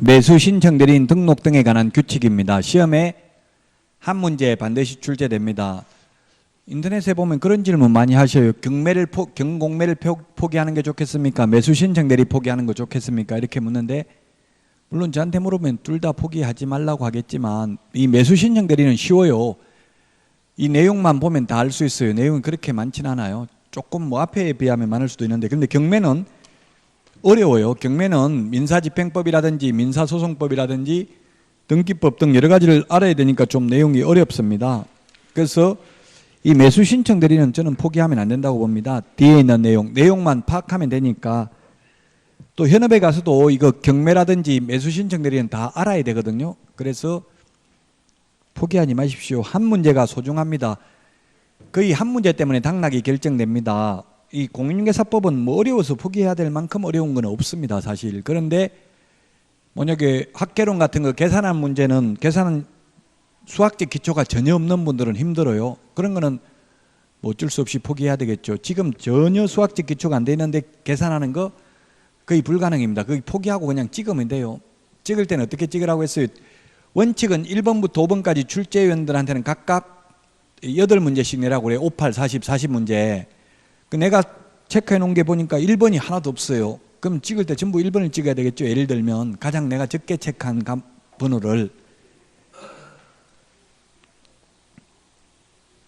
매수 신청 대리인 등록 등에 관한 규칙입니다. 시험에 한 문제 반드시 출제됩니다. 인터넷에 보면 그런 질문 많이 하셔요. 경공매를 포기하는 게 좋겠습니까? 매수 신청 대리 포기하는 거 좋겠습니까? 이렇게 묻는데, 물론 저한테 물으면 둘 다 포기하지 말라고 하겠지만, 이 매수 신청 대리는 쉬워요. 이 내용만 보면 다 알 수 있어요. 내용이 그렇게 많진 않아요. 조금 뭐 앞에 비하면 많을 수도 있는데, 근데 경매는 어려워요. 경매는 민사집행법이라든지 민사소송법이라든지 등기법 등 여러 가지를 알아야 되니까 좀 내용이 어렵습니다. 그래서 이 매수 신청 대리는 저는 포기하면 안 된다고 봅니다. 뒤에 있는 내용만 파악하면 되니까. 또 현업에 가서도 이거 경매라든지 매수 신청 대리는 다 알아야 되거든요. 그래서 포기하지 마십시오. 한 문제가 소중합니다. 거의 한 문제 때문에 당락이 결정됩니다. 이 공인중개사법은 뭐 어려워서 포기해야 될 만큼 어려운 건 없습니다, 사실. 그런데 만약에 학개론 같은 거 계산한 문제는 수학적 기초가 전혀 없는 분들은 힘들어요. 그런 거는 뭐 어쩔 수 없이 포기해야 되겠죠. 지금 전혀 수학적 기초가 안 돼 있는데 계산하는 거 거의 불가능입니다. 거의 포기하고 그냥 찍으면 돼요. 찍을 때는 어떻게 찍으라고 했어요? 원칙은 1번부터 5번까지 출제위원들한테는 각각 8문제씩 내라고 그래요. 58, 40, 40문제. 내가 체크해 놓은 게 보니까 1번이 하나도 없어요. 그럼 찍을 때 전부 1번을 찍어야 되겠죠. 예를 들면 가장 내가 적게 체크한 번호를.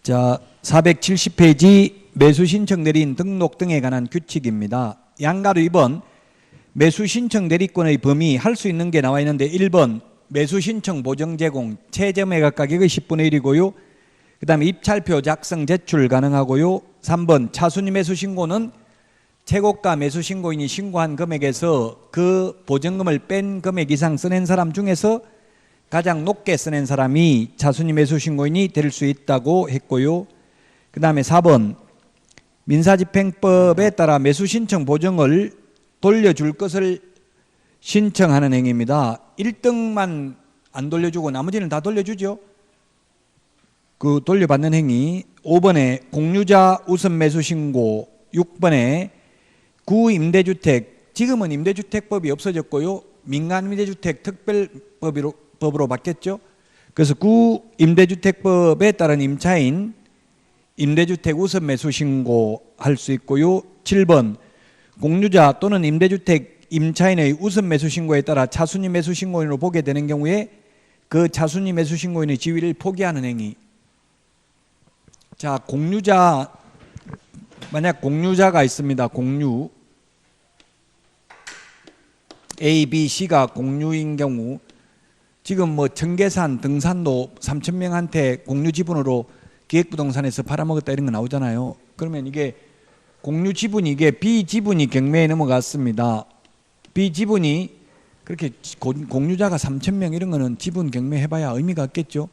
자, 470페이지 매수 신청 대리인 등록 등에 관한 규칙입니다. 양가로 2번 매수 신청 대리권의 범위 할 수 있는 게 나와 있는데, 1번 매수 신청 보정 제공 최저 매각 가격의 10분의 1이고요. 그 다음에 입찰표 작성 제출 가능하고요. 3번 차순위 매수 신고는 최고가 매수 신고인이 신고한 금액에서 그 보증금을 뺀 금액 이상 써낸 사람 중에서 가장 높게 써낸 사람이 차순위 매수 신고인이 될 수 있다고 했고요. 그 다음에 4번 민사집행법에 따라 매수 신청 보증을 돌려줄 것을 신청하는 행위입니다. 1등만 안 돌려주고 나머지는 다 돌려주죠. 그 돌려받는 행위. 5번에 공유자 우선 매수 신고, 6번에 구임대주택, 지금은 임대주택법이 없어졌고요. 민간임대주택 특별법으로 바뀌었죠. 그래서 구임대주택법에 따른 임차인 임대주택 우선 매수 신고할 수 있고요. 7번 공유자 또는 임대주택 임차인의 우선 매수 신고에 따라 차순위 매수 신고인으로 보게 되는 경우에 그 차순위 매수 신고인의 지위를 포기하는 행위. 자, 공유자, 만약 공유자가 있습니다. 공유 A, B, C가 공유인 경우, 지금 뭐 청계산, 등산로 3,000명한테 공유 지분으로 기획부동산에서 팔아먹었다 이런 거 나오잖아요. 그러면 이게 공유 지분이, 이게 B 지분이 경매에 넘어갔습니다. B 지분이 그렇게 공유자가 3,000명 이런 거는 지분 경매 해봐야 의미가 없겠죠.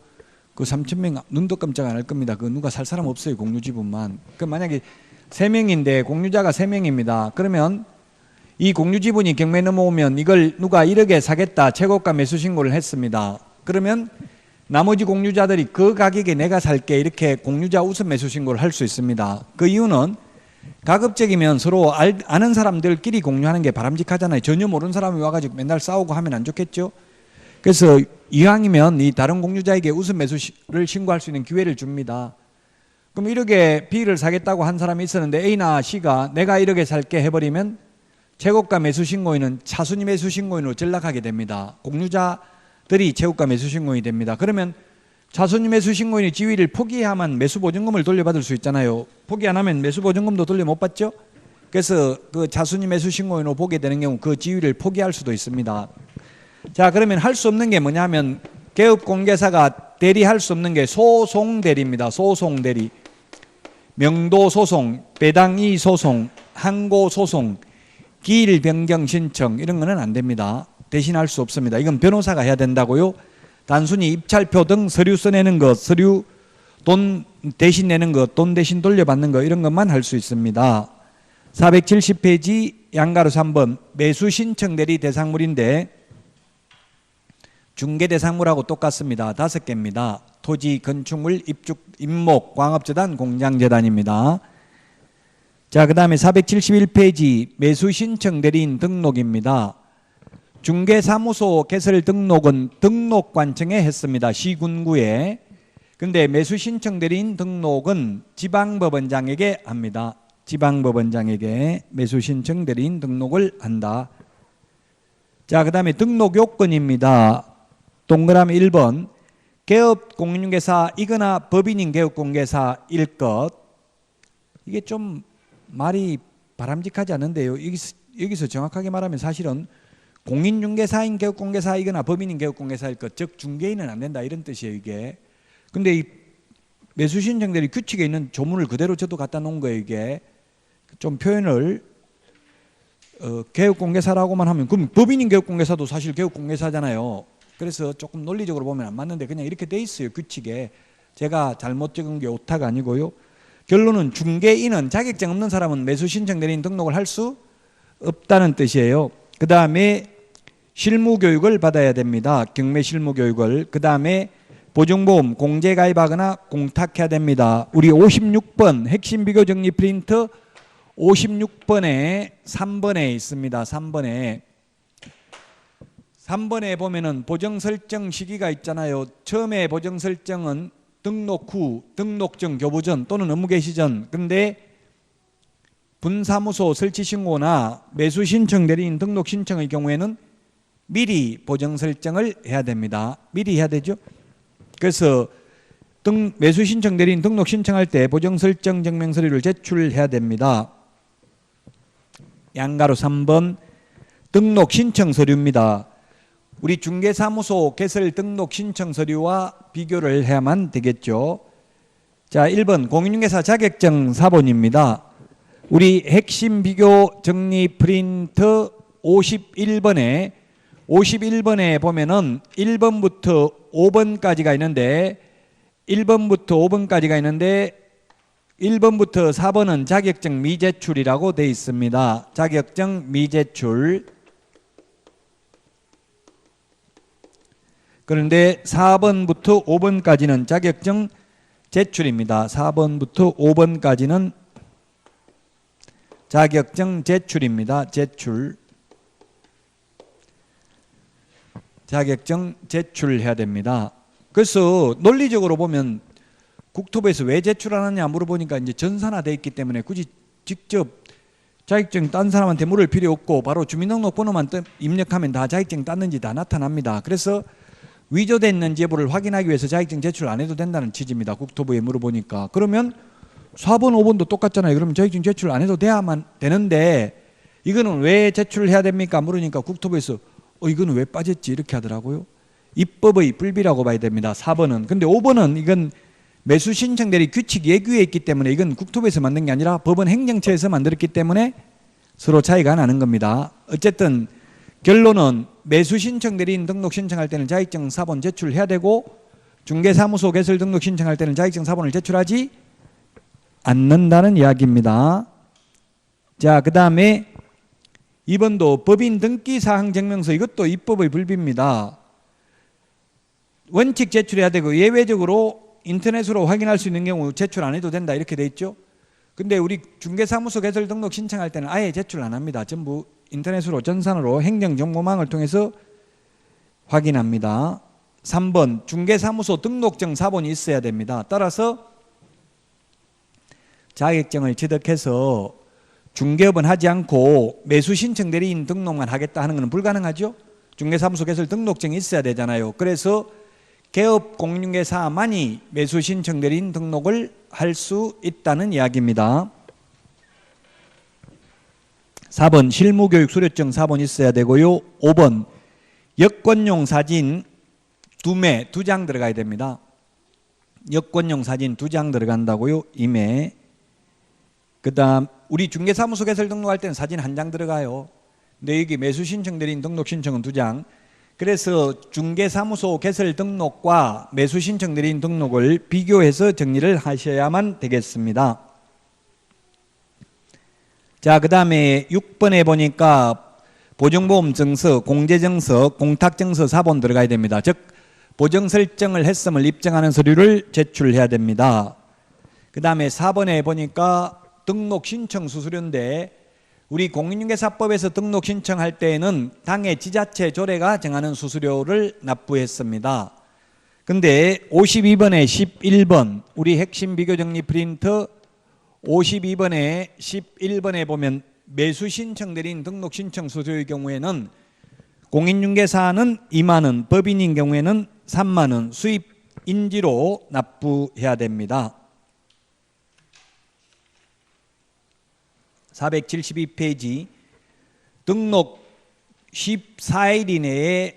그 3,000명 눈도 깜짝 안 할 겁니다. 그 누가 살 사람 없어요. 공유 지분만. 그럼 만약에 3명인데 공유자가 3명입니다. 그러면 이 공유 지분이 경매에 넘어오면 이걸 누가 1억에 사겠다 최고가 매수 신고를 했습니다. 그러면 나머지 공유자들이 그 가격에 내가 살게 이렇게 공유자 우선 매수 신고를 할 수 있습니다. 그 이유는 가급적이면 서로 아는 사람들끼리 공유하는 게 바람직하잖아요. 전혀 모르는 사람이 와가지고 맨날 싸우고 하면 안 좋겠죠. 그래서 이왕이면 이 다른 공유자에게 우선 매수를 신고할 수 있는 기회를 줍니다. 그럼 1억에 B를 사겠다고 한 사람이 있었는데 A나 C가 내가 1억에 살게 해버리면 최고가 매수 신고인은 차순위 매수 신고인으로 전락하게 됩니다. 공유자들이 최고가 매수 신고인이 됩니다. 그러면 차순위 매수 신고인의 지위를 포기해야만 매수 보증금을 돌려받을 수 있잖아요. 포기 안 하면 매수 보증금도 돌려 못 받죠. 그래서 그 차순위 매수 신고인으로 보게 되는 경우 그 지위를 포기할 수도 있습니다. 자, 그러면 할 수 없는 게 뭐냐면 개업공개사가 대리할 수 없는 게 소송대리입니다. 소송대리. 명도소송, 배당이소송, 항고소송, 기일 변경 신청 이런 거는 안 됩니다. 대신할 수 없습니다. 이건 변호사가 해야 된다고요. 단순히 입찰표 등 서류 써내는 것, 서류 돈 대신 내는 것, 돈 대신 돌려받는 것 이런 것만 할 수 있습니다. 470페이지 양가로 3번 매수 신청 대리 대상물인데 중개 대상물하고 똑같습니다. 5개입니다. 토지, 건축물, 임목, 광업재단, 공장재단입니다. 자, 그 다음에 471페이지 매수 신청 대리인 등록입니다. 중개사무소 개설 등록은 등록관청에 했습니다. 시군구에. 근데 매수신청대리인 등록은 지방법원장에게 합니다. 지방법원장에게 매수신청대리인 등록을 한다. 자, 그 다음에 등록 요건입니다. 동그라미 1번. 개업공인중개사이거나 법인인 개업공개사일 것. 이게 좀 말이 바람직하지 않은데요. 여기서 정확하게 말하면 사실은 공인중개사인 개업공개사이거나 법인인 개업공개사일 것, 즉 중개인은 안 된다 이런 뜻이에요. 이게. 근데 이 매수신청대리 규칙에 있는 조문을 그대로 저도 갖다 놓은 거예요. 이게 좀 표현을 개업공개사라고만 하면 그럼 법인인 개업공개사도 사실 개업공개사잖아요. 그래서 조금 논리적으로 보면 안 맞는데 그냥 이렇게 돼 있어요. 규칙에. 제가 잘못 적은 게 오타가 아니고요. 결론은 중개인은 자격증 없는 사람은 매수신청대리인 등록을 할 수 없다는 뜻이에요. 그 다음에 실무교육을 받아야 됩니다. 경매 실무교육을. 그 다음에 보증보험 공제가입하거나 공탁해야 됩니다. 우리 56번 핵심 비교 정리 프린트 56번에 3번에 있습니다. 3번에 보면은 보정 설정 시기가 있잖아요. 처음에 보정 설정은 등록 후, 등록전 교부 전 또는 업무 개시 전. 근데 분사무소 설치 신고나 매수 신청 대리인 등록 신청의 경우에는 미리 보정 설정을 해야 됩니다. 미리 해야 되죠. 그래서 매수 신청 대리인 등록 신청할 때 보정 설정 증명 서류를 제출해야 됩니다. 양가로 3번 등록 신청 서류입니다. 우리 중개사무소 개설 등록 신청 서류와 비교를 해야만 되겠죠. 자, 1번 공인중개사 자격증 사본입니다. 우리 핵심 비교 정리 프린트 51번에 보면은 1번부터 5번까지가 있는데 1번부터 4번은 자격증 미제출이라고 되어 있습니다. 자격증 미제출. 그런데 4번부터 5번까지는 자격증 제출입니다. 4번부터 5번까지는 자격증 제출입니다. 제출. 자격증 제출해야 됩니다. 그래서 논리적으로 보면 국토부에서 왜 제출하느냐 물어보니까 이제 전산화되어 있기 때문에 굳이 직접 자격증 딴 사람한테 물을 필요 없고 바로 주민등록번호만 입력하면 다 자격증 땄는지 다 나타납니다. 그래서 위조됐는지 여부를 확인하기 위해서 자격증 제출 안 해도 된다는 취지입니다. 국토부에 물어보니까. 그러면 4번, 5번도 똑같잖아요. 그러면 자격증 제출 안 해도 돼야만 되는데 이거는 왜 제출해야 됩니까? 물으니까 국토부에서 이거는 왜 빠졌지? 이렇게 하더라고요. 입법의 불비라고 봐야 됩니다. 4번은. 근데 5번은 이건 매수 신청 대리 규칙 예규에 있기 때문에 이건 국토부에서 만든 게 아니라 법원 행정처에서 만들었기 때문에 서로 차이가 나는 겁니다. 어쨌든 결론은 매수 신청 대리인 등록 신청할 때는 자격증 사본 제출해야 되고 중개사무소 개설 등록 신청할 때는 자격증 사본을 제출하지 않는다는 이야기입니다. 자, 그 다음에 2번도 법인 등기 사항 증명서. 이것도 입법의 불비입니다. 원칙 제출해야 되고 예외적으로 인터넷으로 확인할 수 있는 경우 제출 안 해도 된다 이렇게 돼 있죠. 근데 우리 중개사무소 개설 등록 신청할 때는 아예 제출 안 합니다. 전부 인터넷으로 전산으로 행정정보망을 통해서 확인합니다. 3번 중개사무소 등록증 사본이 있어야 됩니다. 따라서 자격증을 취득해서 중개업은 하지 않고 매수 신청 대리인 등록만 하겠다 하는 것은 불가능하죠. 중개사무소 개설 등록증이 있어야 되잖아요. 그래서 개업 공인중개사만이 매수 신청 대리인 등록을 할 수 있다는 이야기입니다. 4번 실무교육 수료증 사본 있어야 되고요. 5번 여권용 사진 2장 들어가야 됩니다. 여권용 사진 2장 들어간다고요. 임에. 그 다음 우리 중개사무소 개설 등록할 때는 사진 1장 들어가요. 근데 여기 매수 신청 대리인 등록 신청은 2장. 그래서 중개사무소 개설 등록과 매수 신청 대리인 등록을 비교해서 정리를 하셔야만 되겠습니다. 자, 그 다음에 6번에 보니까 보증보험 증서, 공제증서, 공탁증서 사본 들어가야 됩니다. 즉 보정 설정을 했음을 입증하는 서류를 제출해야 됩니다. 그 다음에 4번에 보니까 등록 신청 수수료인데 우리 공인중개사법에서 등록 신청할 때에는 당해 지자체 조례가 정하는 수수료를 납부했습니다. 근데 52번에 11번 우리 핵심 비교정리 프린트 52번에 11번에 보면 매수 신청 대리인 등록 신청 수수료의 경우에는 공인중개사는 2만 원, 법인인 경우에는 3만 원 수입 인지로 납부해야 됩니다. 472페이지 등록 14일 이내에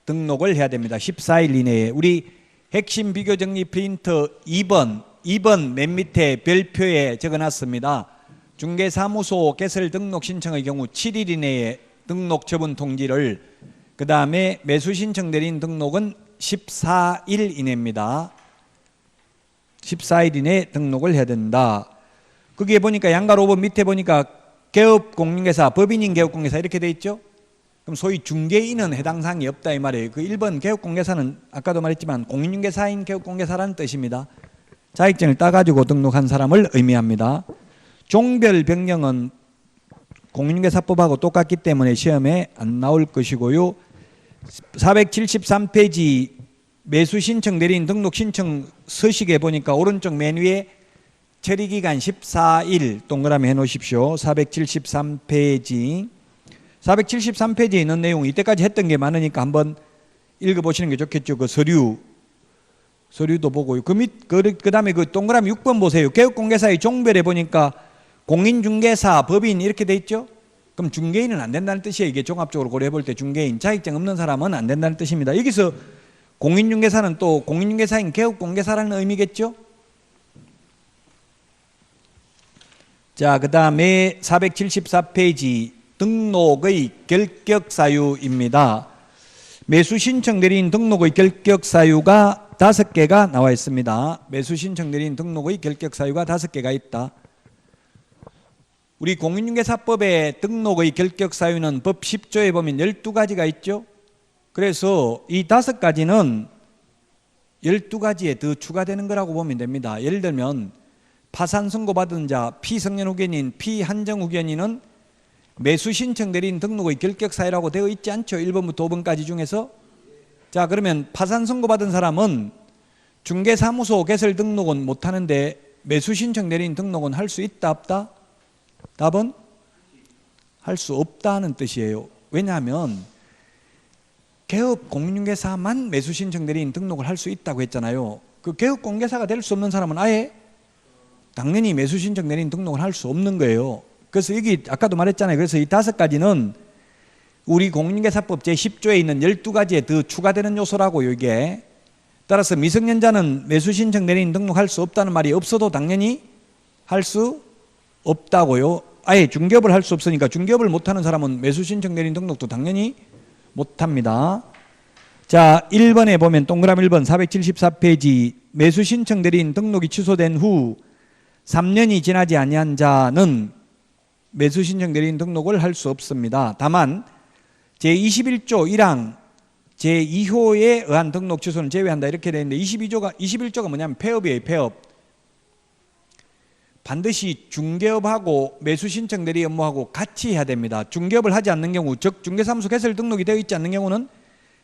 등록을 해야 됩니다. 14일 이내에 우리 핵심 비교정리 프린트 2번 맨 밑에 별표에 적어놨습니다. 중개사무소 개설 등록 신청의 경우 7일 이내에 등록 처분 통지를, 그 다음에 매수 신청 대리인 등록은 14일 이내입니다. 14일 이내에 등록을 해야 된다. 거기에 보니까 양가 5번 밑에 보니까 개업공인중개사, 법인인 개업공인중개사 이렇게 돼 있죠. 그럼 소위 중개인은 해당 사항이 없다 이 말이에요. 그 1번 개업공인중개사는 아까도 말했지만 공인중개사인 개업공인중개사라는 뜻입니다. 자격증을 따가지고 등록한 사람을 의미합니다. 종별 변경은 공인중개사법하고 똑같기 때문에 시험에 안 나올 것이고요. 473페이지 매수 신청 대리인 등록 신청 서식에 보니까 오른쪽 맨 위에 처리기간 14일 동그라미 해놓으십시오. 473페이지에 있는 내용 이때까지 했던 게 많으니까 한번 읽어보시는 게 좋겠죠. 그 서류도 보고요. 그 다음에 그 동그라미 6번 보세요. 개업공개사의 종별에 보니까 공인중개사, 법인 이렇게 돼 있죠. 그럼 중개인은 안 된다는 뜻이에요. 이게 종합적으로 고려해 볼 때 중개인, 자격증 없는 사람은 안 된다는 뜻입니다. 여기서 공인중개사는 또 공인중개사인 개업공개사라는 의미겠죠. 자, 그 다음에 474페이지 등록의 결격사유입니다. 매수신청 대리인 등록의 결격사유가 5개가 나와 있습니다. 매수신청 대리인 등록의 결격사유가 5개가 있다. 우리 공인중개사법의 등록의 결격사유는 법 10조에 보면 12가지가 있죠. 그래서 이 5가지는 12가지에 더 추가되는 거라고 보면 됩니다. 예를 들면 파산 선고받은 자, 피성년 후견인, 피한정 후견인은 매수 신청 대리인 등록의 결격사유라고 되어 있지 않죠. 1번부터 5번까지 중에서. 자, 그러면 파산 선고받은 사람은 중개사무소 개설 등록은 못하는데 매수 신청 대리인 등록은 할 수 있다 없다? 답은 할 수 없다는 뜻이에요. 왜냐하면 개업공인중개사만 매수 신청 대리인 등록을 할 수 있다고 했잖아요. 그 개업공개사가 될 수 없는 사람은 아예 당연히 매수 신청 대리인 등록을 할 수 없는 거예요. 그래서 여기 아까도 말했잖아요. 그래서 이 5가지는 우리 공인중개사법 제10조에 있는 12가지에 더 추가되는 요소라고요. 이게 따라서 미성년자는 매수 신청 대리인 등록할 수 없다는 말이 없어도 당연히 할 수 없다고요. 아예 중개업을 할 수 없으니까 중개업을 못하는 사람은 매수 신청 대리인 등록도 당연히 못합니다. 자, 1번에 보면 동그라미 1번 474페이지 매수 신청 대리인 등록이 취소된 후 3년이 지나지 아니한 자는 매수 신청 대리인 등록을 할 수 없습니다. 다만 제21조 1항 제2호에 의한 등록 취소는 제외한다 이렇게 되어 있는데 21조가 뭐냐면 폐업이에요. 폐업. 반드시 중개업하고 매수 신청 대리 업무하고 같이 해야 됩니다. 중개업을 하지 않는 경우, 즉 중개사무소 개설 등록이 되어 있지 않는 경우는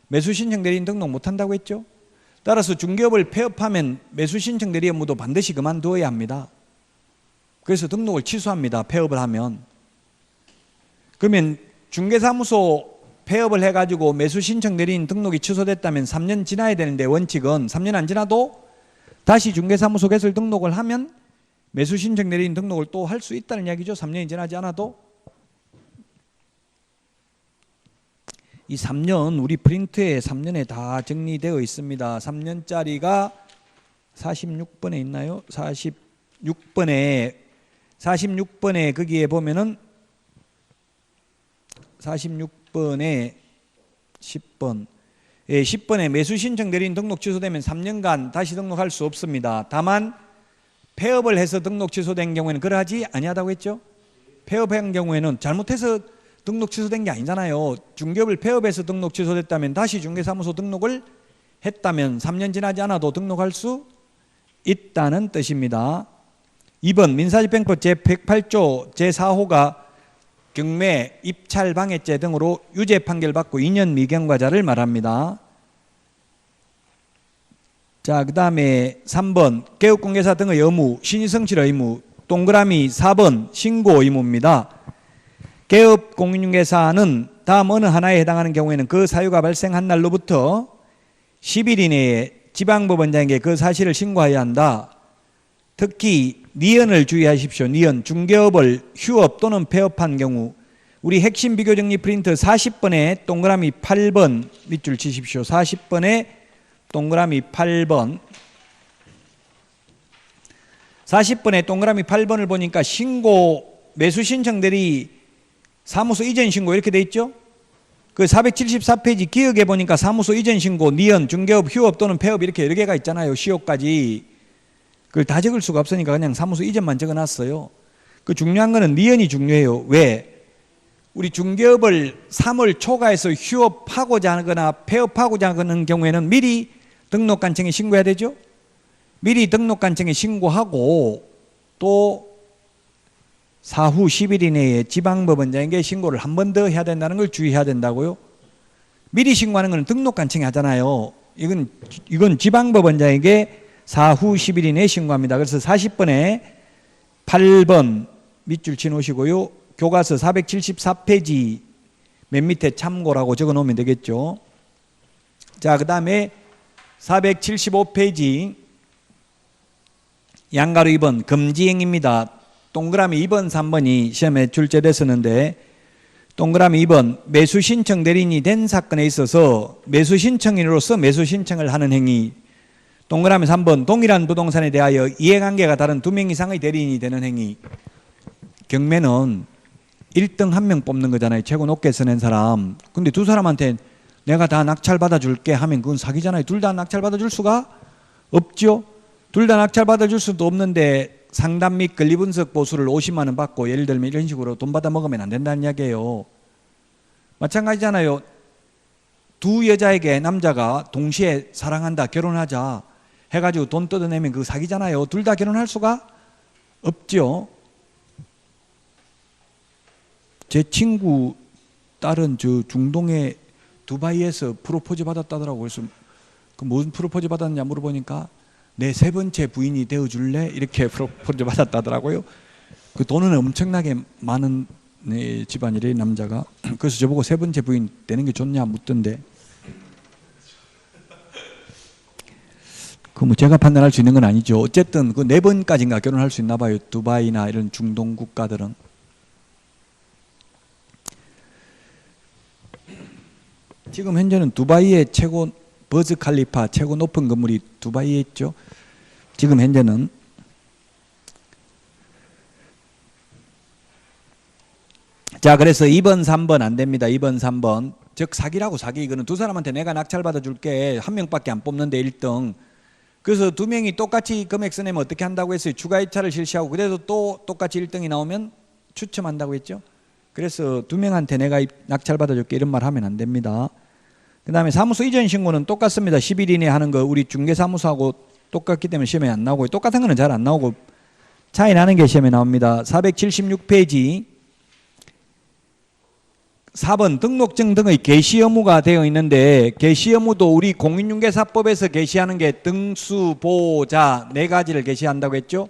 매수 신청 대리인 등록 못한다고 했죠. 따라서 중개업을 폐업하면 매수 신청 대리 업무도 반드시 그만두어야 합니다. 그래서 등록을 취소합니다. 폐업을 하면. 그러면 중개사무소 폐업을 해가지고 매수 신청 대리인 등록이 취소됐다면 3년 지나야 되는데 원칙은 3년 안 지나도 다시 중개사무소 개설 등록을 하면 매수 신청 대리인 등록을 또 할 수 있다는 이야기죠. 3년이 지나지 않아도. 이 3년 우리 프린트에 3년에 다 정리되어 있습니다. 3년짜리가 46번에 있나요? 46번에 거기에 보면은 46번에 10번. 예, 10번에 매수 신청 대리인 등록 취소되면 3년간 다시 등록할 수 없습니다. 다만 폐업을 해서 등록 취소된 경우에는 그러하지 아니하다고 했죠. 폐업한 경우에는 잘못해서 등록 취소된 게 아니잖아요. 중개업을 폐업해서 등록 취소됐다면 다시 중개사무소 등록을 했다면 3년 지나지 않아도 등록할 수 있다는 뜻입니다. 2번 민사집행법 제108조 제4호가 경매, 입찰 방해죄 등으로 유죄 판결받고 2년 미경과자를 말합니다. 자, 그 다음에 3번 개업공개사 등의 의무, 신의성실 의무. 동그라미 4번 신고 의무입니다. 개업공인중개사는 다음 어느 하나에 해당하는 경우에는 그 사유가 발생한 날로부터 10일 이내에 지방법원장에게 그 사실을 신고해야 한다. 특히 니은을 주의하십시오. 니은, 중개업을 휴업 또는 폐업한 경우. 우리 핵심 비교정리 프린트 40번에 동그라미 8번 밑줄 치십시오. 40번에 동그라미 8번. 40번에 동그라미 8번을 보니까 신고, 매수 신청 대리 사무소 이전 신고 이렇게 돼 있죠? 그 474페이지 기억에 보니까 사무소 이전 신고, 니은, 중개업, 휴업 또는 폐업 이렇게 여러 개가 있잖아요. 시효까지. 그걸 다 적을 수가 없으니까 그냥 사무소 이전만 적어놨어요. 그 중요한 거는 니은이 중요해요. 왜? 우리 중개업을 3월 초과해서 휴업하고자 하거나 폐업하고자 하는 경우에는 미리 등록관청에 신고해야 되죠? 미리 등록관청에 신고하고 또 사후 10일 이내에 지방법원장에게 신고를 한 번 더 해야 된다는 걸 주의해야 된다고요. 미리 신고하는 건 등록관청이 하잖아요. 이건 지방법원장에게 사후 10일 이내에 신고합니다. 그래서 40번에 8번 밑줄 치놓으시고요. 교과서 474페이지 맨 밑에 참고라고 적어 놓으면 되겠죠. 자, 그 다음에 475페이지 양가로 2번 금지행입니다. 동그라미 2번, 3번이 시험에 출제됐었는데 동그라미 2번 매수신청 대리인이 된 사건에 있어서 매수신청인으로서 매수신청을 하는 행위. 동그라미 3번 동일한 부동산에 대하여 이해관계가 다른 2명 이상의 대리인이 되는 행위. 경매는 1등 1명 뽑는 거잖아요. 최고 높게 써낸 사람. 근데 두 사람한테 내가 다 낙찰 받아줄게 하면 그건 사기잖아요. 둘 다 낙찰 받아줄 수가 없죠. 둘 다 낙찰 받아줄 수도 없는데 상담 및 권리분석 보수를 50만 원 받고 예를 들면 이런 식으로 돈 받아 먹으면 안 된다는 이야기예요. 마찬가지잖아요. 두 여자에게 남자가 동시에 사랑한다, 결혼하자 해가지고 돈 뜯어내면 그거 사기잖아요. 둘 다 결혼할 수가 없죠. 제 친구 딸은 저 중동의 두바이에서 프로포즈 받았다더라고요. 그래서 그 무슨 프로포즈 받았냐 물어보니까 내 세 번째 부인이 되어줄래? 이렇게 프로포즈 받았다더라고요. 그 돈은 엄청나게 많은 집안이래 남자가. 그래서 저보고 세 번째 부인 되는 게 좋냐 묻던데. 그 뭐 제가 판단할 수 있는 건 아니죠. 어쨌든 그 4번까지인가 결혼할 수 있나 봐요. 두바이나 이런 중동 국가들은. 지금 현재는 두바이의 최고 버즈 칼리파 최고 높은 건물이 두바이에 있죠. 지금 현재는. 자, 그래서 2번, 3번 안 됩니다. 2번, 3번. 즉 사기라고 사기. 이거는 두 사람한테 내가 낙찰 받아줄게. 한 명밖에 안 뽑는데 1등. 그래서 두 명이 똑같이 금액 써내면 어떻게 한다고 했어요? 추가입찰을 실시하고 그래도 또 똑같이 1등이 나오면 추첨한다고 했죠. 그래서 두 명한테 내가 낙찰 받아줄게 이런 말 하면 안 됩니다. 그 다음에 사무소 이전 신고는 똑같습니다. 10일 이내에 하는 거 우리 중개사무소하고 똑같기 때문에 시험에 안 나오고 똑같은 거는 잘 안 나오고 차이 나는 게 시험에 나옵니다. 476페이지 4번 등록증 등의 게시 의무가 되어 있는데 게시 의무도 우리 공인중개사법에서 게시하는 게 등수보자 4가지를 게시한다고 했죠.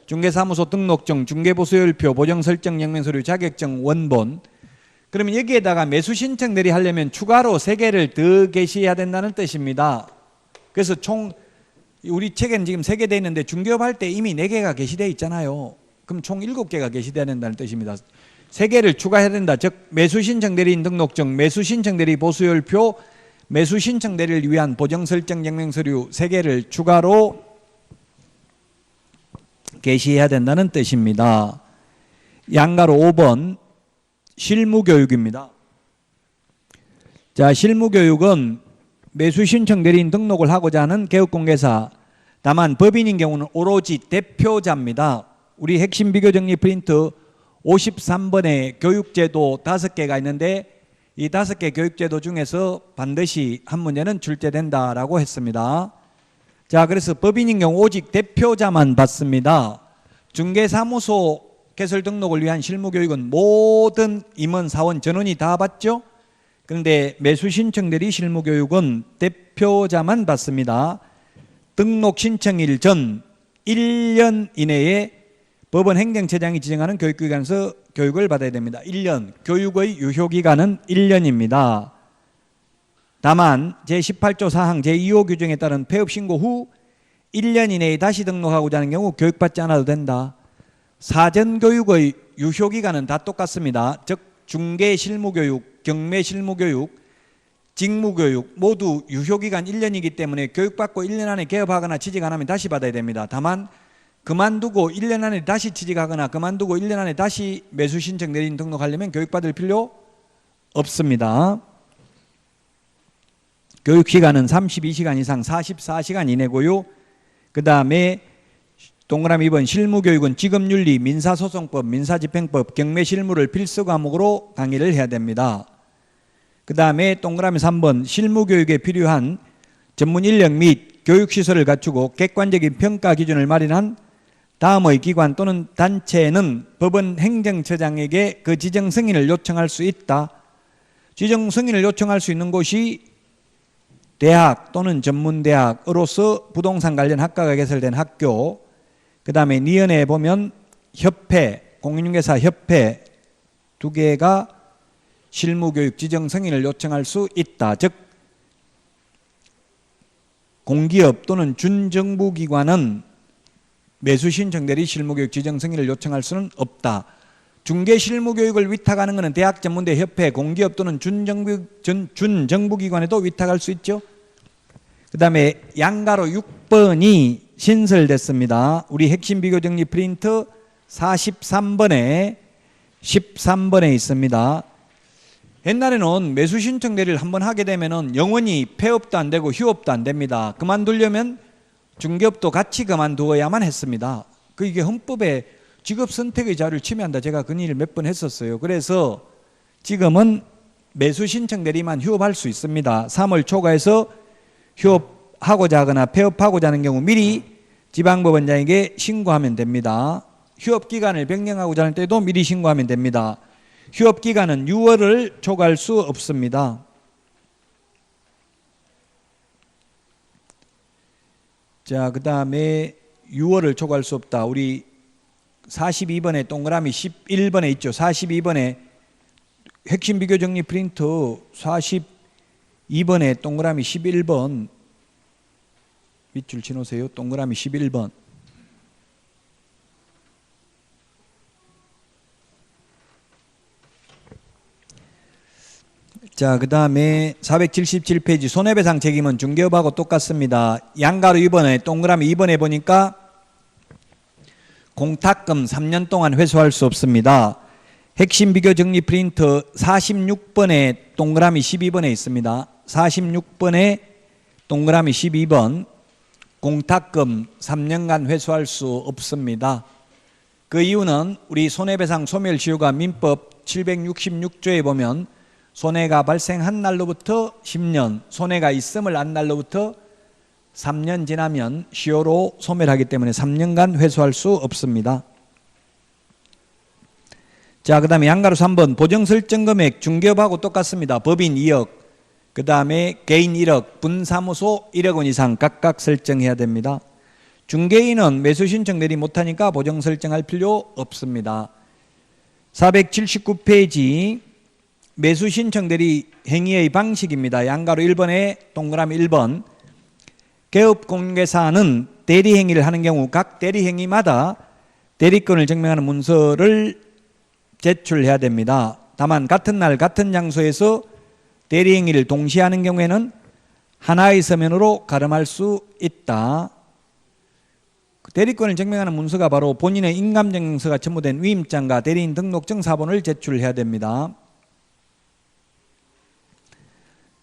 중개사무소 등록증, 중개보수열표, 보정설정 영명서류, 자격증, 원본. 그러면 여기에다가 매수신청 대리 하려면 추가로 3개를 더 게시해야 된다는 뜻입니다. 그래서 총 우리 책에는 지금 3개 되어 있는데 중개업 할 때 이미 4개가 게시되어 있잖아요. 그럼 총 7개가 게시되어야 된다는 뜻입니다. 3개를 추가해야 된다. 즉 매수신청 대리인 등록증, 매수신청 대리 보수열표, 매수신청 대리를 위한 보정설정 영명서류 3개를 추가로 게시해야 된다는 뜻입니다. 양가로 5번 실무교육입니다. 자, 실무교육은 매수신청 대리인 등록을 하고자 하는 개업공개사, 다만 법인인 경우는 오로지 대표자입니다. 우리 핵심 비교정리 프린트 53번에 교육제도 5개가 있는데 이 5개 교육제도 중에서 반드시 한 문제는 출제된다라고 했습니다. 자, 그래서 법인인 경우 오직 대표자만 받습니다. 중개사무소 개설 등록을 위한 실무교육은 모든 임원, 사원, 전원이 다 받죠. 그런데 매수 신청 대리 실무교육은 대표자만 받습니다. 등록 신청일 전 1년 이내에 법원 행정처장이 지정하는 교육기관에서 교육을 받아야 됩니다. 1년, 교육의 유효기간은 1년입니다. 다만 제18조 4항 제2호 규정에 따른 폐업 신고 후 1년 이내에 다시 등록하고자 하는 경우 교육받지 않아도 된다. 사전교육의 유효기간은 다 똑같습니다. 즉 중개실무교육, 경매실무교육, 직무교육 모두 유효기간 1년이기 때문에 교육받고 1년 안에 개업하거나 취직 안 하면 다시 받아야 됩니다. 다만 그만두고 1년 안에 다시 취직하거나 그만두고 1년 안에 다시 매수신청 내린 등록하려면 교육받을 필요 없습니다. 교육시간은 32시간 이상 44시간 이내고요. 그 다음에 동그라미 2번 실무교육은 직업윤리, 민사소송법, 민사집행법, 경매실무를 필수 과목으로 강의를 해야 됩니다. 그 다음에 동그라미 3번 실무교육에 필요한 전문 인력 및 교육시설을 갖추고 객관적인 평가 기준을 마련한 다음의 기관 또는 단체는 법원 행정처장에게 그 지정 승인을 요청할 수 있다. 지정 승인을 요청할 수 있는 곳이 대학 또는 전문대학으로서 부동산 관련 학과가 개설된 학교, 그 다음에 니은에 보면 협회, 공인중개사 협회 두 개가 실무교육 지정 승인을 요청할 수 있다. 즉 공기업 또는 준정부기관은 매수신청 대리 실무교육 지정 승인을 요청할 수는 없다. 중개실무교육을 위탁하는 것은 대학 전문대 협회, 공기업 또는 준정부기관에도 위탁할 수 있죠. 그 다음에 양가로 6번이 신설됐습니다. 우리 핵심 비교 정리 프린트 43번에 13번에 있습니다. 옛날에는 매수 신청 대리를 한번 하게 되면은 영원히 폐업도 안 되고 휴업도 안 됩니다. 그만두려면 중개업도 같이 그만두어야만 했습니다. 이게 헌법에 직업 선택의 자유를 침해한다. 제가 그 일을 몇 번 했었어요. 그래서 지금은 매수 신청 대리만 휴업할 수 있습니다. 3월 초과해서 휴업하고자 하거나 폐업하고자 하는 경우 미리 지방법원장에게 신고하면 됩니다. 휴업기간을 변경하고자 하는 때도 미리 신고하면 됩니다. 휴업기간은 6월을 초과할 수 없습니다. 자, 그 다음에 6월을 초과할 수 없다. 우리 42번에 동그라미 11번에 있죠. 42번에 핵심 비교 정리 프린트 42번에 동그라미 11번 밑줄 치놓으세요. 동그라미 11번. 자, 그 다음에 477페이지 손해배상 책임은 중개업하고 똑같습니다. 양가로 2번에 동그라미 2번에 보니까 공탁금 3년 동안 회수할 수 없습니다. 핵심 비교 정리 프린트 46번에 동그라미 12번에 있습니다. 46번에 동그라미 12번 공탁금 3년간 회수할 수 없습니다. 그 이유는 우리 손해배상 소멸시효가 민법 766조에 보면 손해가 발생한 날로부터 10년, 손해가 있음을 안 날로부터 3년 지나면 시효로 소멸하기 때문에 3년간 회수할 수 없습니다. 자, 그 다음에 양가로 3번 보정설정금액 중개업하고 똑같습니다. 법인 2억, 그 다음에 개인 1억, 분사무소 1억 원 이상 각각 설정해야 됩니다. 중개인은 매수신청 내리 못하니까 보정설정할 필요 없습니다. 479페이지 매수신청 대리 행위의 방식입니다. 양가로 1번에 동그라미 1번 개업공개사는 대리행위를 하는 경우 각 대리행위마다 대리권을 증명하는 문서를 제출해야 됩니다. 다만 같은 날 같은 장소에서 대리행위를 동시에 하는 경우에는 하나의 서면으로 가름할 수 있다. 대리권을 증명하는 문서가 바로 본인의 인감증명서가 첨부된 위임장과 대리인 등록증 사본을 제출해야 됩니다.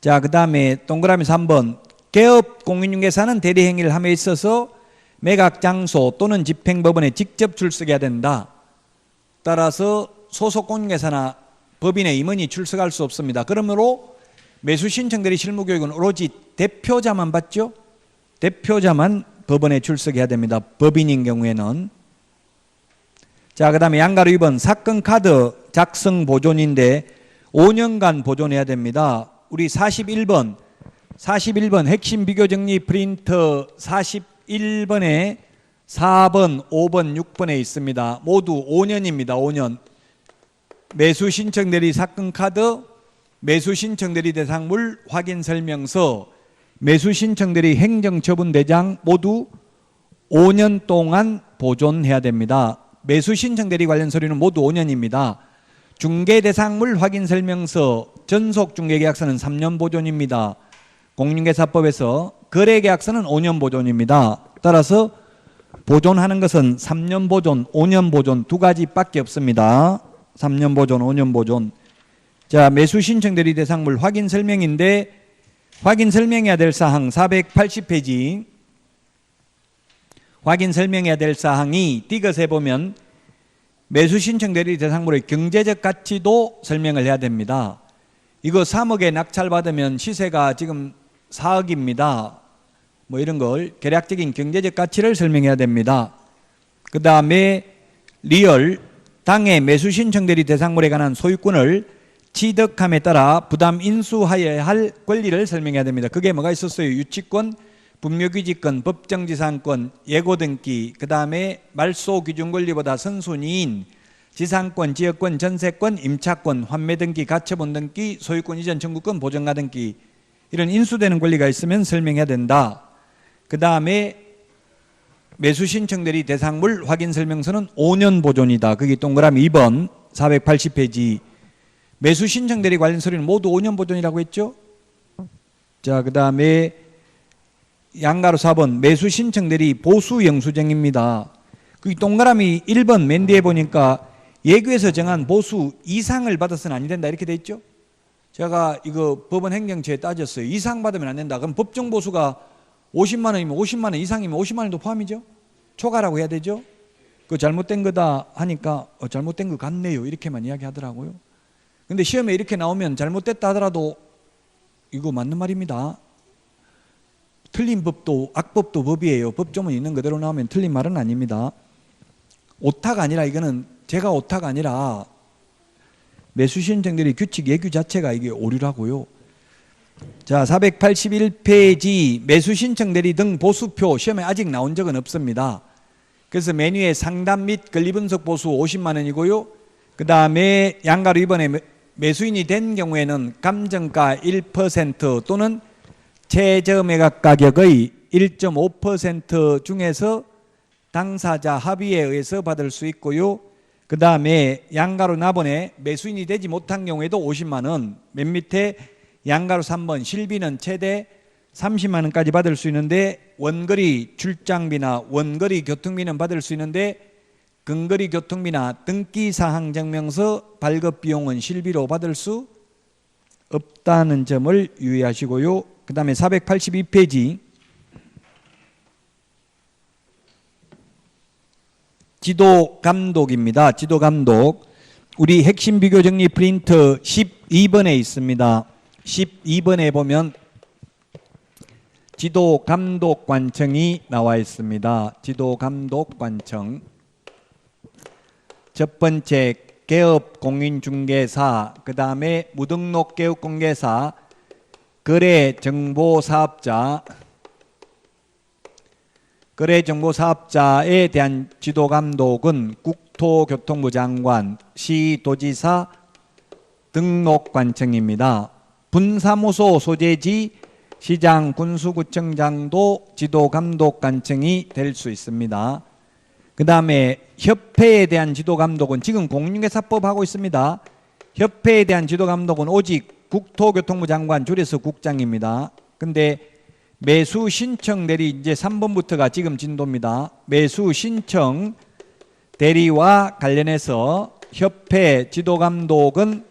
자, 그 다음에 동그라미 3번 개업 공인중개사는 대리행위를 함에 있어서 매각 장소 또는 집행법원에 직접 출석해야 된다. 따라서 소속 공인중개사나 법인의 임원이 출석할 수 없습니다. 그러므로 매수신청 대리 실무교육은 오로지 대표자만 받죠. 대표자만 법원에 출석해야 됩니다. 법인인 경우에는. 자, 그 다음에 양가로 2번 사건 카드 작성 보존인데 5년간 보존해야 됩니다. 우리 41번 핵심 비교 정리 프린터 41번에 4번, 5번, 6번에 있습니다. 모두 5년입니다. 5년. 매수 신청 대리 사건 카드, 매수 신청 대리 대상물 확인 설명서, 매수 신청 대리 행정 처분 대장 모두 5년 동안 보존해야 됩니다. 매수 신청 대리 관련 서류는 모두 5년입니다. 중개 대상물 확인 설명서, 전속 중개 계약서는 3년 보존입니다. 공인중개사법에서 거래 계약서는 5년 보존입니다. 따라서 보존하는 것은 3년 보존, 5년 보존 두 가지밖에 없습니다. 3년 보존, 5년 보존. 자, 매수 신청 대리 대상물 확인 설명인데 확인 설명해야 될 사항 480페이지. 확인 설명해야 될 사항이 띄것에 보면 매수 신청 대리 대상물의 경제적 가치도 설명을 해야 됩니다. 이거 3억에 낙찰받으면 시세가 지금 4억입니다. 뭐 이런 걸 계략적인 경제적 가치를 설명해야 됩니다. 그 다음에 리얼 당해 매수 신청 대리 대상물에 관한 소유권을 취득함에 따라 부담 인수하여야 할 권리를 설명해야 됩니다. 그게 뭐가 있었어요? 유치권, 분묘규지권, 법정지상권, 예고등기, 그 다음에 말소 기준 권리보다 선순위인 지상권, 지역권, 전세권, 임차권, 환매등기, 가처분등기, 소유권 이전 청구권, 보전가등기 이런 인수되는 권리가 있으면 설명해야 된다. 그 다음에 매수 신청 대리 대상물 확인 설명서는 5년 보존이다. 그게 동그라미 2번 480페이지. 매수 신청 대리 관련 서류는 모두 5년 보존이라고 했죠. 자, 그 다음에 양가로 4번 매수 신청 대리 보수 영수증입니다. 그 동그라미 1번 맨 뒤에 보니까 예규에서 정한 보수 이상을 받아서는 안 된다 이렇게 돼 있죠. 제가 이거 법원 행정처에 따졌어요. 이상 받으면 안 된다. 그럼 법정 보수가 50만 원이면 50만 원 이상이면 50만 원도 포함이죠. 초과라고 해야 되죠. 그 잘못된 거다 하니까 잘못된 것 같네요 이렇게만 이야기하더라고요. 근데 시험에 이렇게 나오면 잘못됐다 하더라도 이거 맞는 말입니다. 틀린 법도 악법도 법이에요. 법조문 있는 그대로 나오면 틀린 말은 아닙니다. 오타가 아니라 이거는 제가 오타가 아니라 매수 신청들이 규칙 예규 자체가 이게 오류라고요. 자, 481페이지 매수 신청 대리 등 보수표 시험에 아직 나온 적은 없습니다. 그래서 메뉴에 상담 및 권리분석 보수 50만 원이고요. 그 다음에 양가로 이번에 매수인이 된 경우에는 감정가 1% 또는 최저 매각 가격의 1.5% 중에서 당사자 합의에 의해서 받을 수 있고요. 그 다음에 양가로 나번에 매수인이 되지 못한 경우에도 50만 원, 맨 밑에 양가로 3번 실비는 최대 30만 원까지 받을 수 있는데 원거리 출장비나 원거리 교통비는 받을 수 있는데 근거리 교통비나 등기사항 증명서 발급 비용은 실비로 받을 수 없다는 점을 유의하시고요. 그 다음에 482페이지 지도감독입니다. 지도감독 우리 핵심 비교 정리 프린트 12번에 있습니다. 12번에 보면 지도감독관청이 나와 있습니다. 지도감독관청 첫 번째 개업공인중개사, 그 다음에 무등록 개업공개사, 거래정보사업자, 거래정보사업자에 대한 지도감독은 국토교통부 장관, 시도지사 등록관청입니다. 분사무소 소재지 시장, 군수구청장도 지도감독관청이 될 수 있습니다. 그 다음에 협회에 대한 지도감독은 지금 공인중개사법 하고 있습니다. 협회에 대한 지도감독은 오직 국토교통부 장관 줄여서 국장입니다. 근데 매수 신청 대리 이제 3번부터가 지금 진도입니다. 매수 신청 대리와 관련해서 협회 지도감독은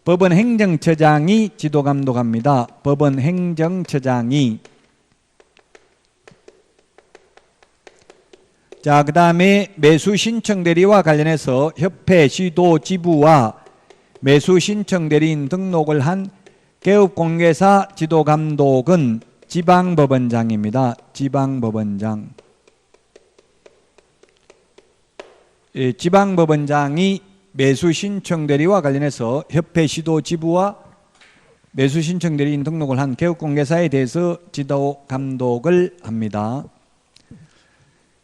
법원 행정처장이 지도감독합니다. 법원 행정처장이. 자, 그 다음에 매수 신청 대리와 관련해서 협회 시도 지부와 매수 신청 대리인 등록을 한 개업공개사 지도감독은 지방법원장입니다. 지방법원장. 지방법원장이 매수 신청 대리와 관련해서 협회 시도 지부와 매수 신청 대리인 등록을 한 개업공개사에 대해서 지도 감독을 합니다.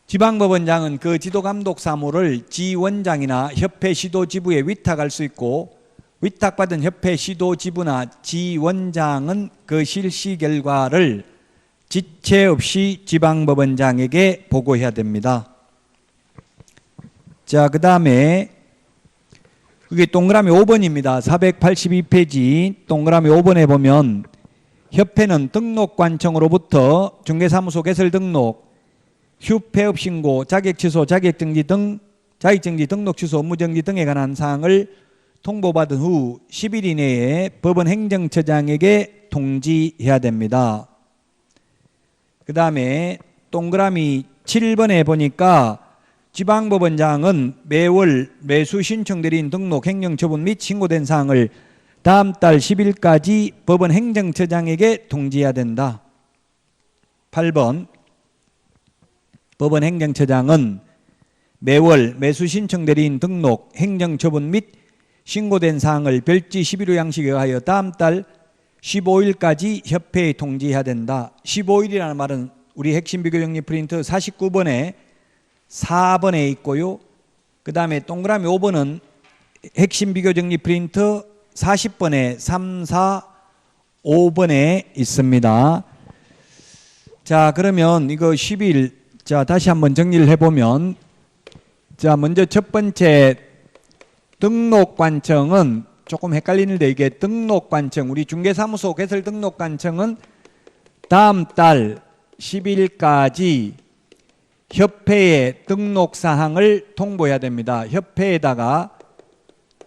지방법원장은 그 지도 감독 사무를 지원장이나 협회 시도 지부에 위탁할 수 있고, 위탁받은 협회 시도 지부나 지원장은 그 실시 결과를 지체 없이 지방법원장에게 보고해야 됩니다. 자, 그 다음에 그게 동그라미 5번입니다. 482페이지 동그라미 5번에 보면 협회는 등록관청으로부터 중개사무소 개설 등록, 휴폐업 신고, 자격 취소, 자격정지 등록 취소, 업무정지 등에 관한 사항을 통보받은 후 10일 이내에 법원 행정처장에게 통지해야 됩니다. 그 다음에 동그라미 7번에 보니까 지방법원장은 매월 매수 신청 대리인 등록 행정처분 및 신고된 사항을 다음 달 10일까지 법원 행정처장에게 통지해야 된다. 8번 법원 행정처장은 매월 매수 신청 대리인 등록 행정처분 및 신고된 사항을 별지 11호 양식에 의하여 다음 달 15일까지 협회에 통지해야 된다. 15일이라는 말은 우리 핵심 비교정리 프린트 49번에 4번에 있고요. 그 다음에 동그라미 5번은 핵심 비교정리 프린트 40번에 3, 4, 5번에 있습니다. 자, 그러면 이거 10일, 자, 다시 한번 정리를 해보면, 자, 먼저 첫 번째 등록관청은 조금 헷갈리는데, 이게 등록관청, 우리 중개사무소 개설 등록관청은 다음 달 10일까지 협회에 등록사항을 통보해야 됩니다. 협회에다가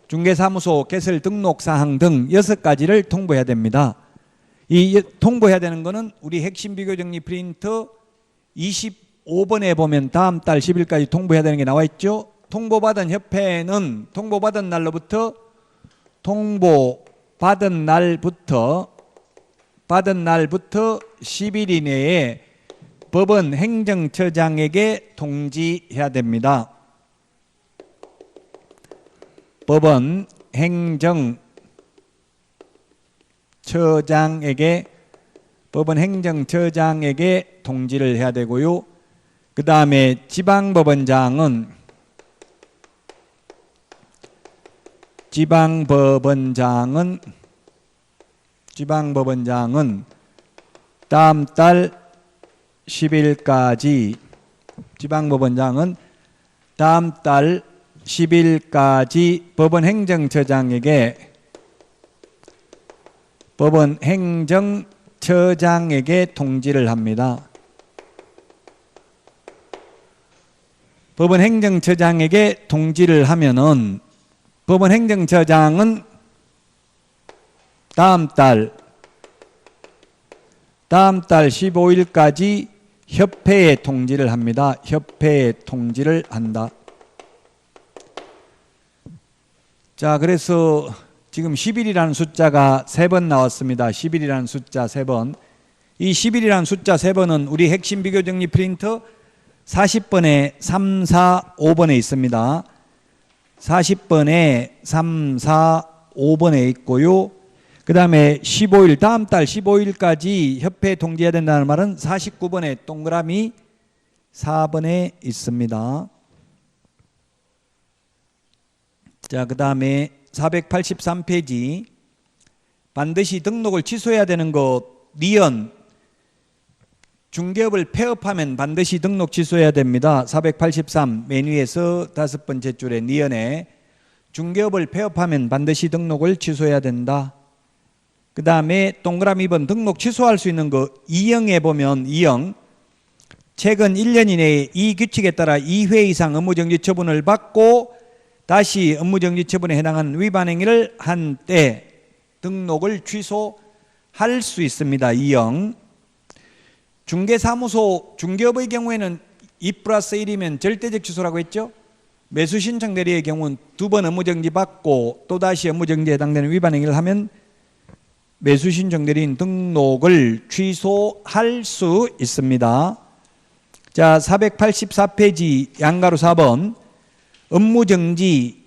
중개사무소 개설 등록사항 등 6가지를 통보해야 됩니다. 이 통보해야 되는 거는 우리 핵심 비교정리 프린트 25번에 보면 다음 달 10일까지 통보해야 되는 게 나와 있죠. 통보받은 협회는 통보받은 날로부터 10일 이내에 법원 행정처장에게 통지해야 됩니다. 법원 행정처장에게 통지를 해야 되고요. 그 다음에 지방법원장은 다음 달 10일까지 법원 행정처장에게 통지를 합니다. 법원 행정처장에게 통지를 하면은 법원 행정처장은 다음 달 15일까지 협회에 통지를 합니다. 협회에 통지를 한다. 자, 그래서 지금 10일이라는 숫자가 3번 나왔습니다. 10일이라는 숫자 3번. 이 10일이라는 숫자 3번은 우리 핵심 비교정리 프린트 40번에 3, 4, 5번에 있습니다. 40번에 3, 4, 5번에 있고요. 그 다음에 15일, 다음 달 15일까지 협회에 통지해야 된다는 말은 49번에 동그라미 4번에 있습니다. 자, 그 다음에 483페이지 반드시 등록을 취소해야 되는 것 니은 중개업을 폐업하면 반드시 등록 취소해야 됩니다. 483 맨 위에서 5번째 줄에 니은에 중개업을 폐업하면 반드시 등록을 취소해야 된다. 그 다음에 동그라미 2번 등록 취소할 수 있는 거 2형에 보면 2형 최근 1년 이내에 이 규칙에 따라 2회 이상 업무정지 처분을 받고 다시 업무정지 처분에 해당하는 위반 행위를 한 때 등록을 취소할 수 있습니다. 2형 중개사무소 중개업의 경우에는 2+1이면 절대적 취소라고 했죠. 매수신청 대리의 경우는 2번 업무정지 받고 또다시 업무정지에 해당되는 위반 행위를 하면 매수신청 대리인 등록을 취소할 수 있습니다. 자, 484페이지 양가로 4번 업무정지,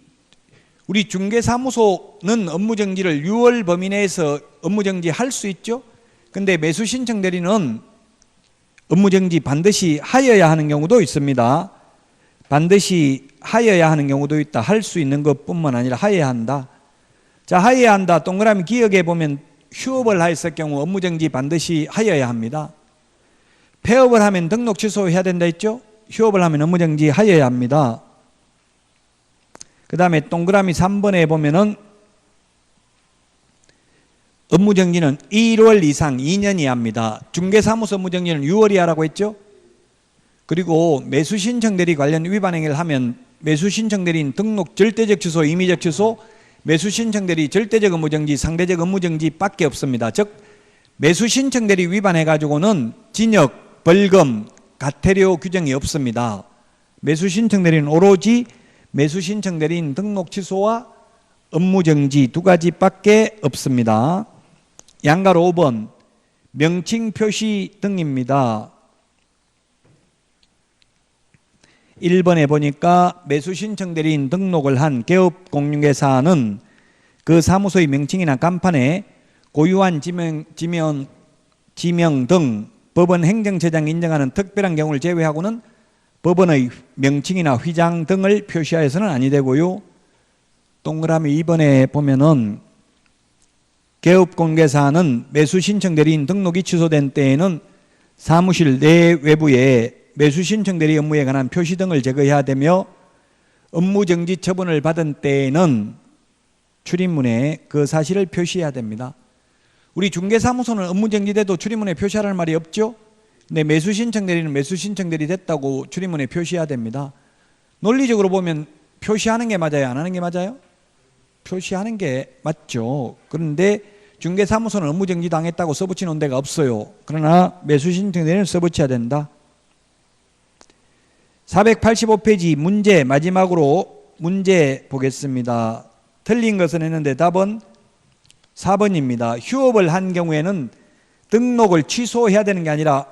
우리 중개사무소는 업무정지를 6월 범위 내에서 업무정지 할 수 있죠. 근데 매수신청 대리는 업무정지 반드시 하여야 하는 경우도 있습니다. 반드시 하여야 하는 경우도 있다. 할 수 있는 것뿐만 아니라 하여야 한다. 자, 하여야 한다. 동그라미 기역에 보면 휴업을 했을 경우 업무정지 반드시 하여야 합니다. 폐업을 하면 등록 취소해야 된다 했죠. 휴업을 하면 업무정지 하여야 합니다. 그 다음에 동그라미 3번에 보면은 업무정지는 1월 이상 2년 이하입니다. 중개사무소 업무정지는 6월 이하라고 했죠. 그리고 매수신청 대리 관련 위반 행위를 하면 매수신청 대리인 등록 절대적 취소, 임의적 취소, 매수신청 대리 절대적 업무정지, 상대적 업무정지 밖에 없습니다. 즉 매수신청 대리 위반해가지고는 징역, 벌금, 과태료 규정이 없습니다. 매수신청 대리는 오로지 매수신청 대리인 등록 취소와 업무정지 두 가지밖에 없습니다. 양가로 5번 명칭 표시 등입니다. 1번에 보니까 매수신청 대리인 등록을 한 개업공인중개사는 그 사무소의 명칭이나 간판에 고유한 지명 등 법원 행정처장이 인정하는 특별한 경우를 제외하고는 법원의 명칭이나 휘장 등을 표시하여서는 아니 되고요. 동그라미 2번에 보면은 개업공개사는 매수신청 대리인 등록이 취소된 때에는 사무실 내 외부에 매수신청 대리 업무에 관한 표시 등을 제거해야 되며 업무정지 처분을 받은 때에는 출입문에 그 사실을 표시해야 됩니다. 우리 중개사무소는 업무정지돼도 출입문에 표시하라는 말이 없죠. 근데 매수신청 대리는 매수신청 대리 됐다고 출입문에 표시해야 됩니다. 논리적으로 보면 표시하는 게 맞아요? 안 하는 게 맞아요? 표시하는 게 맞죠. 그런데 중개사무소는 업무정지 당했다고 써붙이는 데가 없어요. 그러나 매수신청 대리는 써붙여야 된다. 485페이지 문제, 마지막으로 문제 보겠습니다. 틀린 것은 했는데 답은 4번입니다. 휴업을 한 경우에는 등록을 취소해야 되는 게 아니라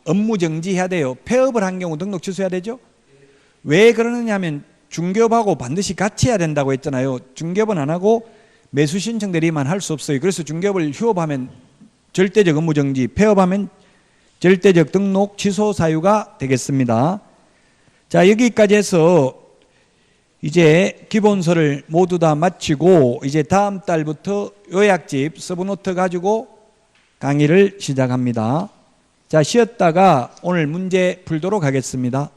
업무정지해야 돼요. 폐업을 한 경우 등록 취소해야 되죠. 왜 그러느냐 하면 중개업하고 반드시 같이 해야 된다고 했잖아요. 중개업은 안 하고 매수신청 대리만 할 수 없어요. 그래서 중개업을 휴업하면 절대적 업무정지, 폐업하면 절대적 등록 취소 사유가 되겠습니다. 자, 여기까지 해서 이제 기본서를 모두 다 마치고 이제 다음 달부터 요약집 서브노트 가지고 강의를 시작합니다. 자, 쉬었다가 오늘 문제 풀도록 하겠습니다.